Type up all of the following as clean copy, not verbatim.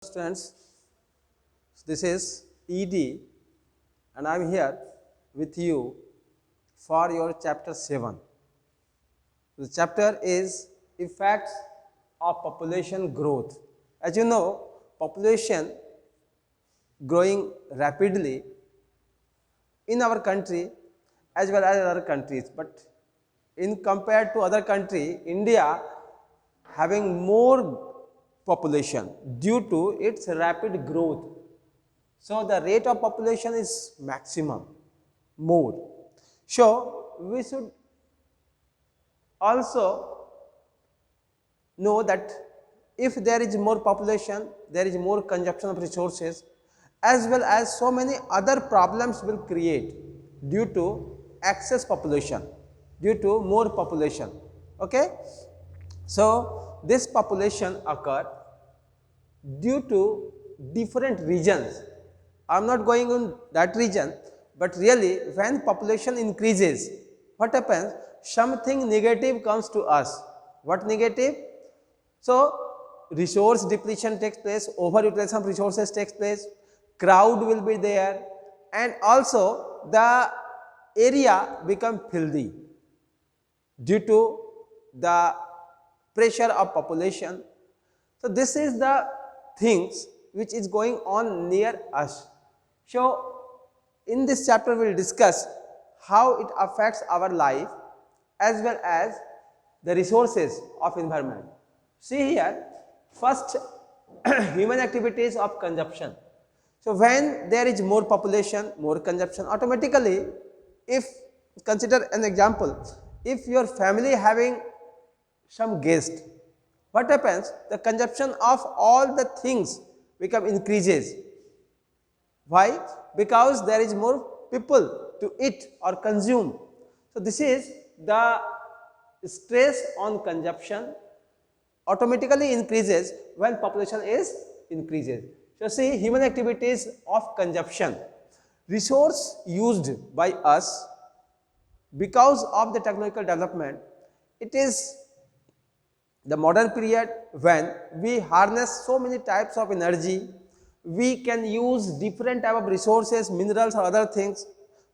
Students, this is ED and I am here with you for your chapter 7. The chapter is effects of population growth. As you know, population growing rapidly in our country as well as other countries, but in compared to other country, India having more population due to its rapid growth. So the rate of population is maximum, more. So we should also know that if there is more population, there is more consumption of resources, as well as so many other problems will create due to excess population, due to more population. Okay? So this population occur due to different regions. I am not going on that region, but really when population increases, what happens? Something negative comes to us. What negative? So resource depletion takes place, overutilization of resources takes place, crowd will be there, and also the area become filthy due to the pressure of population. So this is the things which is going on near us. So in this chapter we will discuss how it affects our life as well as the resources of environment. See here, first human activities of consumption. So when there is more population, more consumption, automatically, if consider an example, if your family having some guest, what happens? The consumption of all the things become increases. Why? Because there is more people to eat or consume. So this is the stress on consumption automatically increases when population is increases. So see, human activities of consumption, resource used by us because of the technological development, it is the modern period when we harness so many types of energy, we can use different type of resources, minerals or other things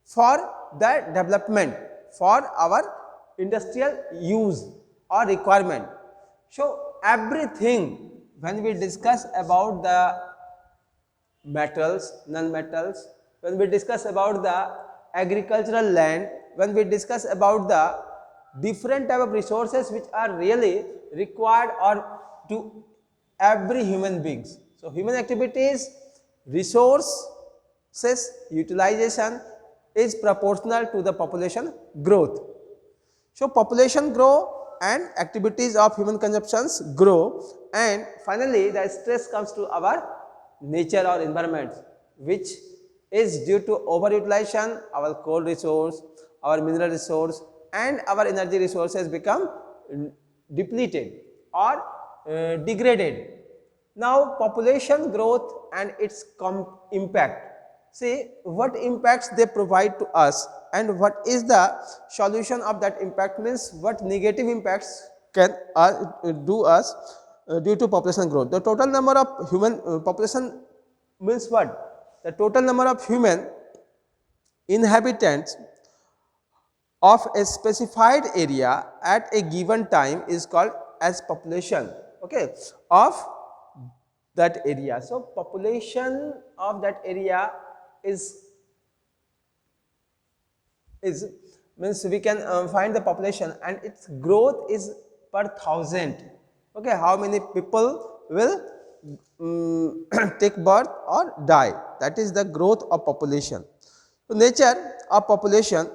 for the development, for our industrial use or requirement. So everything when we discuss about the metals, non-metals, when we discuss about the agricultural land, when we discuss about the different type of resources which are really required or to every human beings. So human activities, resources utilization is proportional to the population growth. So population grow and activities of human consumptions grow, and finally the stress comes to our nature or environment, which is due to overutilization, our coal resource, our mineral resource and our energy resources become depleted or degraded. Now population growth and its impact. See what impacts they provide to us and what is the solution of that impact, means what negative impacts can do us due to population growth. The total number of human population means what? The total number of human inhabitants of a specified area at a given time is called as population, okay, of that area. So population of that area is means we can find the population and its growth is per thousand. Okay, how many people will take birth or die, that is the growth of population. So nature of population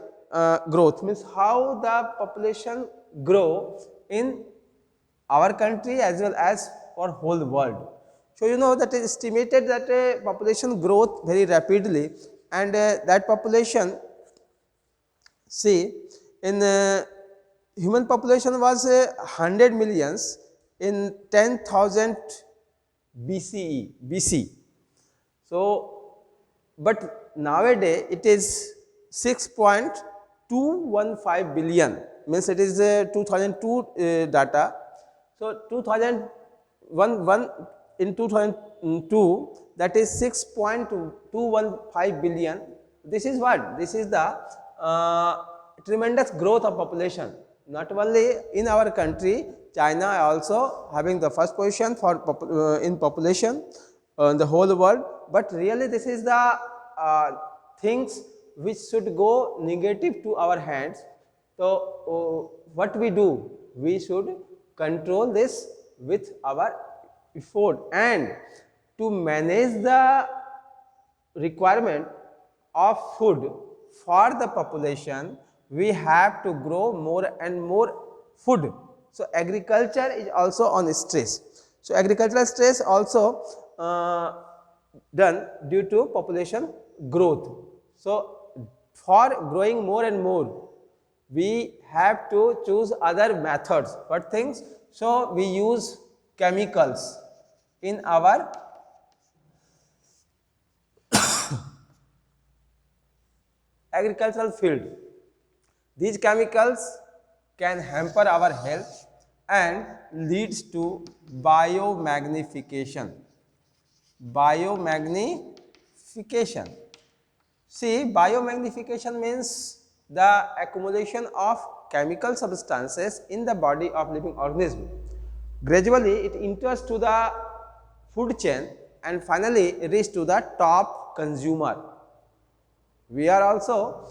growth means how the population grow in our country as well as for whole world. So you know that it is estimated that population growth very rapidly, and that population, see, in human population was 100 millions in 10,000 BC. So but nowadays it is 6.215 billion, means it is 2002 data. So 2001 in 2002, that is 6.215 billion. This is what? This is the tremendous growth of population. Not only in our country, China also having the first position for in population in the whole world, but really this is the things which should go negative to our hands. So what we do? We should control this with our effort, and to manage the requirement of food for the population, we have to grow more and more food. So agriculture is also on stress. So agricultural stress also done due to population growth. So for growing more and more, we have to choose other methods. What things? So we use chemicals in our agricultural field. These chemicals can hamper our health and leads to biomagnification. Biomagnification. See, biomagnification means the accumulation of chemical substances in the body of living organism. Gradually, it enters to the food chain and finally reach to the top consumer. We are also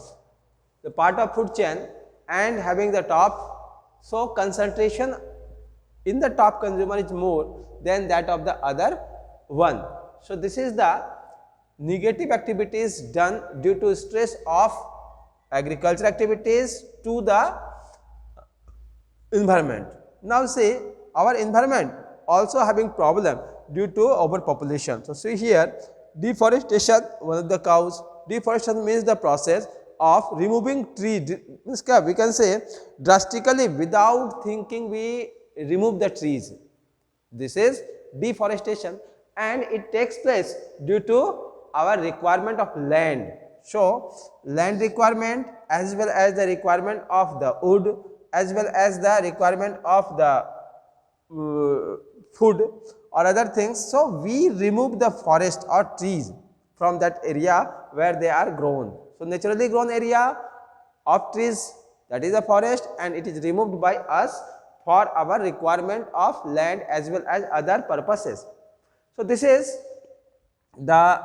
the part of food chain and having the top, so concentration in the top consumer is more than that of the other one. So this is the negative activities done due to stress of agriculture activities to the environment. Now see, our environment also having problem due to overpopulation. So see here, deforestation, one of the cause. Deforestation means the process of removing tree, we can say drastically without thinking we remove the trees. This is deforestation, and it takes place due to our requirement of land. So land requirement as well as the requirement of the wood as well as the requirement of the food or other things. So we remove the forest or trees from that area where they are grown. So naturally grown area of trees, that is a forest, and it is removed by us for our requirement of land as well as other purposes. So this is the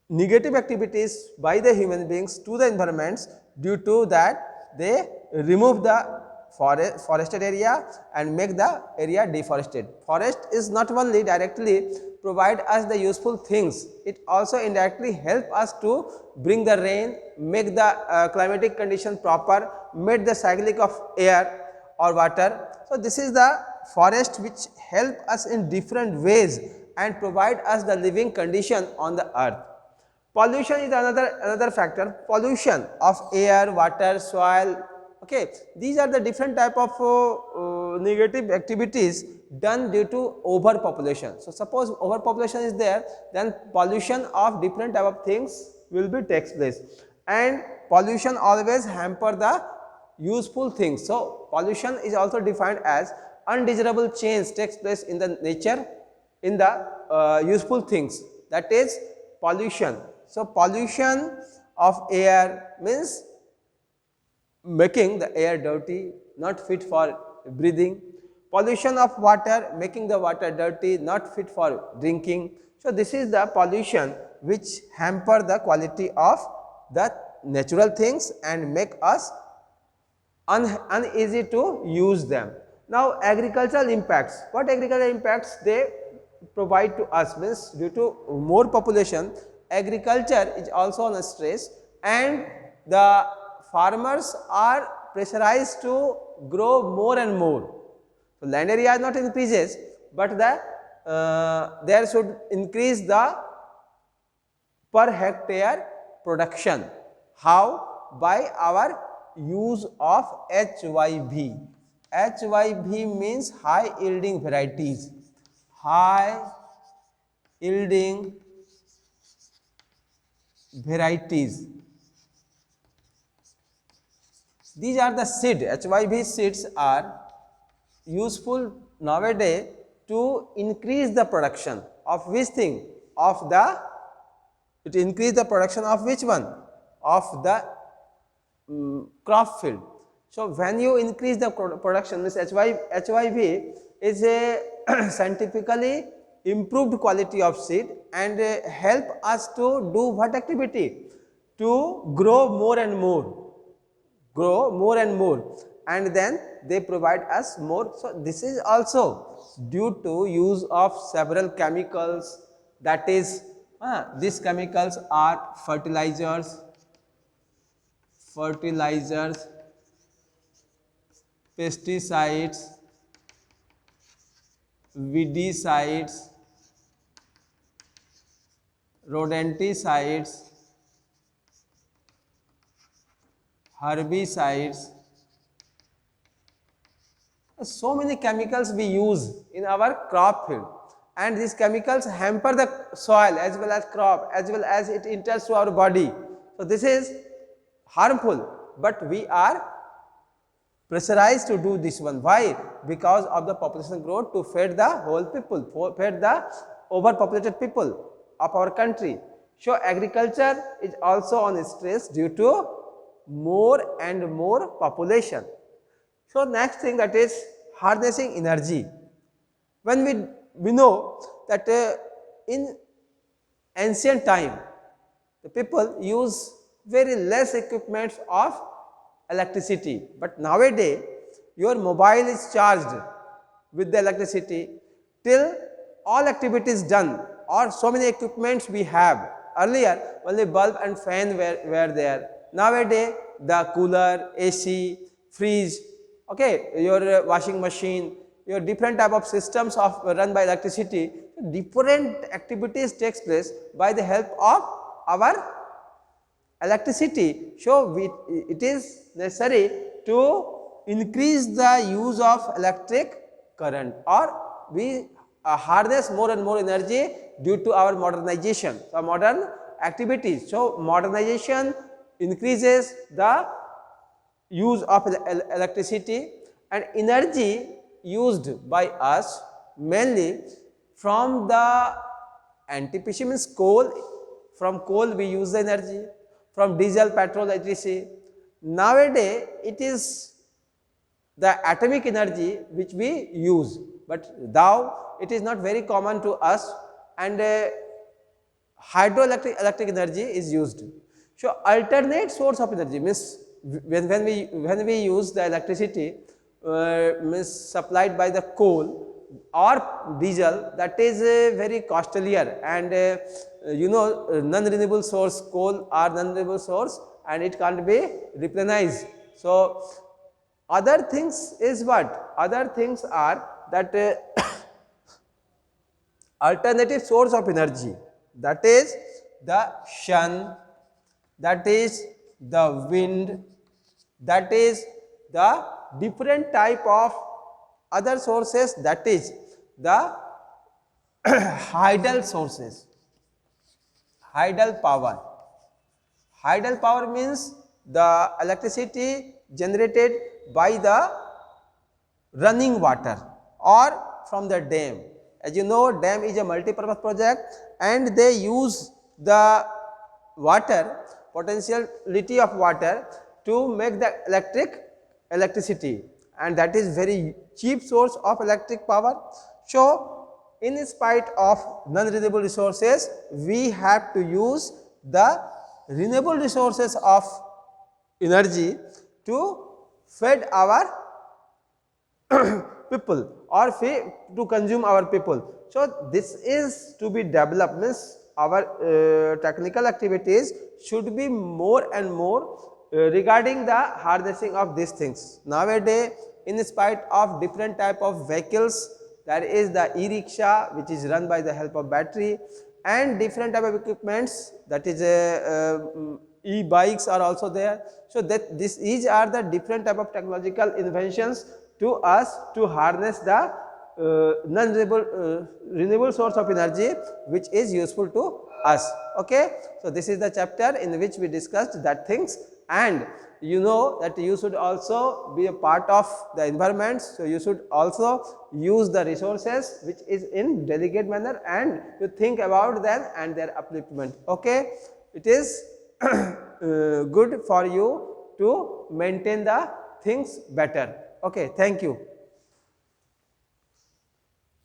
negative activities by the human beings to the environments, due to that they remove the forested area and make the area deforested. Forest is not only directly provide us the useful things, it also indirectly help us to bring the rain, make the climatic condition proper, make the cyclic of air or water. So this is the forest which help us in different ways and provide us the living condition on the earth. Pollution is another factor. Pollution of air, water, soil. Okay, these are the different type of negative activities done due to overpopulation. So suppose overpopulation is there, then pollution of different type of things will be takes place, and pollution always hamper the useful things. So pollution is also defined as undesirable change takes place in the nature, in the useful things, that is pollution. So pollution of air means making the air dirty, not fit for breathing. Pollution of water, making the water dirty, not fit for drinking. So this is the pollution which hamper the quality of the natural things and make us uneasy to use them. Now agricultural impacts. What agricultural impacts they provide to us means, due to more population, agriculture is also on a stress, and the farmers are pressurized to grow more and more. So land area not increases, but the there should increase the per hectare production. How? By our use of HYV. HYV means high yielding varieties. High yielding varieties. These are the seed. HYV seeds are useful nowadays to increase the production of which thing? Of the, it increase the production of which one? Of the crop field. So when you increase the production, means HYV is a scientifically improved quality of seed and help us to do what activity? To grow more and more, and then they provide us more. So this is also due to use of several chemicals, that is these chemicals are fertilizers, pesticides, weedicides, rodenticides, herbicides. So many chemicals we use in our crop field, and these chemicals hamper the soil as well as crop, as well as it enters to our body. So this is harmful, but we are pressurized to do this one. Why? Because of the population growth, to feed the whole people, feed the overpopulated people of our country. So agriculture is also on stress due to more and more population. So next thing, that is harnessing energy. When we know that in ancient time the people use very less equipments of electricity, but nowadays your mobile is charged with the electricity till all activities done, or so many equipments we have. Earlier only bulb and fan were there. Nowadays the cooler, AC, fridge, okay, your washing machine, your different type of systems of run by electricity. Different activities takes place by the help of our electricity. So it is necessary to increase the use of electric current, or we harness more and more energy due to our modernization, so modern activities. So modernization increases the use of electricity, and energy used by us mainly from the NTPC, means coal. From coal we use the energy, from diesel, petrol, etc. Nowadays it is the atomic energy which we use, but now it is not very common to us, and hydroelectric energy is used. So alternate source of energy means when we use the electricity means supplied by the coal or diesel, that is very costlier, and non-renewable source, coal are non-renewable source, and it can't be replenished. So other things is what? Other things are that alternative source of energy, that is the sun, that is the wind, that is the different type of other sources, that is the hydel sources, hydel power. Hydel power means the electricity generated by the running water or from the dam. As you know, dam is a multi-purpose project, and they use the water, potentiality of water, to make the electricity, and that is very cheap source of electric power. So in spite of non-renewable resources, we have to use the renewable resources of energy to feed our people, or to consume our people. So this is to be developed, means our technical activities should be more and more regarding the harnessing of these things. Nowadays, in spite of different type of vehicles, there is the e-rickshaw which is run by the help of battery, and different type of equipments, that is e-bikes are also there. So that these are the different type of technological inventions to us to harness the renewable source of energy which is useful to us. Okay, so this is the chapter in which we discussed that things, and you know that you should also be a part of the environment. So, you should also use the resources which is in delicate manner, and you think about them and their upliftment. Okay, it is good for you to maintain the things better. Okay, thank you.